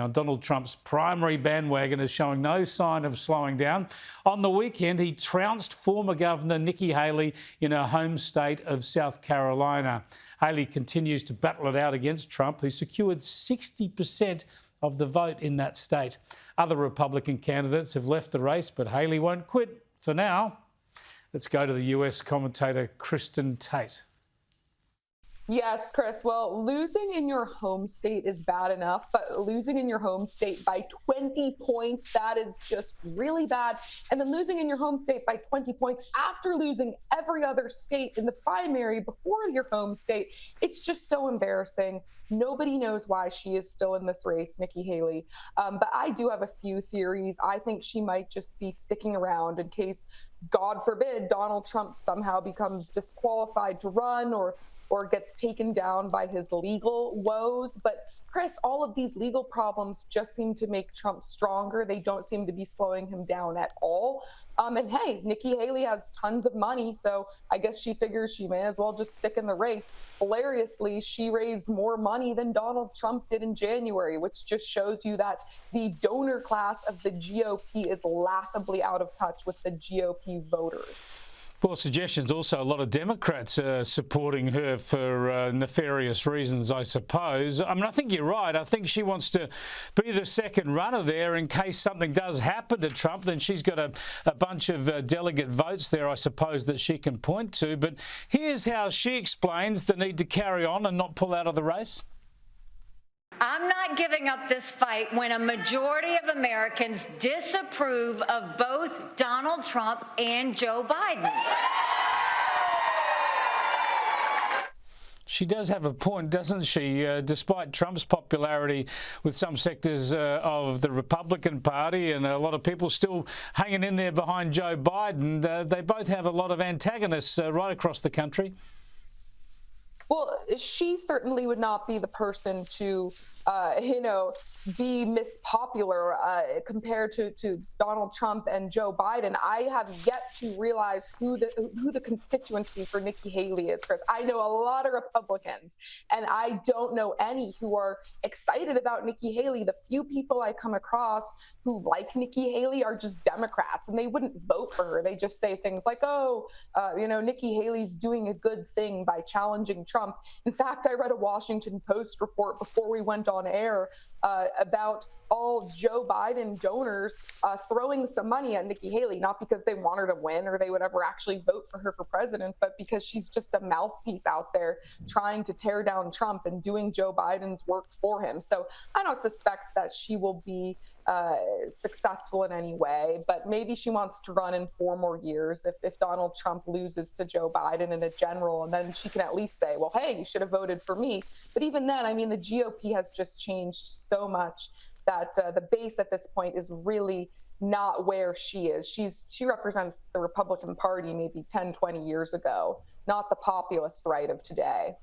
Now, Donald Trump's primary bandwagon is showing no sign of slowing down. On the weekend, he trounced former Governor Nikki Haley in her home state of South Carolina. Haley continues to battle it out against Trump, who secured 60% of the vote in that state. Other Republican candidates have left the race, but Haley won't quit for now. Let's go to the US commentator Kristin Tate. Yes, Chris. Well, losing in your home state is bad enough, but losing in your home state by 20 points, that is just really bad. And then losing in your home state by 20 points after losing every other state in the primary before your home state, it's just so embarrassing. Nobody knows why she is still in this race, Nikki Haley. But I do have a few theories. I think she might just be sticking around in case, God forbid, Donald Trump somehow becomes disqualified to run or gets taken down by his legal woes. But Chris, all of these legal problems just seem to make Trump stronger. They don't seem to be slowing him down at all. And hey, Nikki Haley has tons of money, so I guess she figures she may as well just stick in the race. Hilariously, she raised more money than Donald Trump did in January, which just shows you that the donor class of the GOP is laughably out of touch with the GOP voters. Well, suggestions also a lot of Democrats are supporting her for nefarious reasons, I suppose. I mean, I think you're right. I think she wants to be the second runner there in case something does happen to Trump. Then she's got a bunch of delegate votes there, I suppose, that she can point to. But here's how she explains the need to carry on and not pull out of the race. I'm not giving up this fight when a majority of Americans disapprove of both Donald Trump and Joe Biden. She does have a point, doesn't she? Despite Trump's popularity with some sectors of the Republican Party and a lot of people still hanging in there behind Joe Biden, they both have a lot of antagonists right across the country. Well, she certainly would not be the person to, be Miss Popular compared to Donald Trump and Joe Biden. I have yet to realize who the constituency for Nikki Haley is, Chris. I know a lot of Republicans, and I don't know any who are excited about Nikki Haley. The few people I come across who like Nikki Haley are just Democrats, and they wouldn't vote for her. They just say things like, Nikki Haley's doing a good thing by challenging Trump. In fact, I read a Washington Post report before we went on air about all Joe Biden donors throwing some money at Nikki Haley, not because they want her to win or they would ever actually vote for her for president, but because she's just a mouthpiece out there trying to tear down Trump and doing Joe Biden's work for him. So I don't suspect that she will be successful in any way, but maybe she wants to run in 4 more years if Donald Trump loses to Joe Biden in a general, and then she can at least say, well, hey, you should have voted for me. But even then, I mean, the GOP has just changed so much that the base at this point is really not where she is. She represents the Republican Party maybe 10, 20 years ago, not the populist right of today.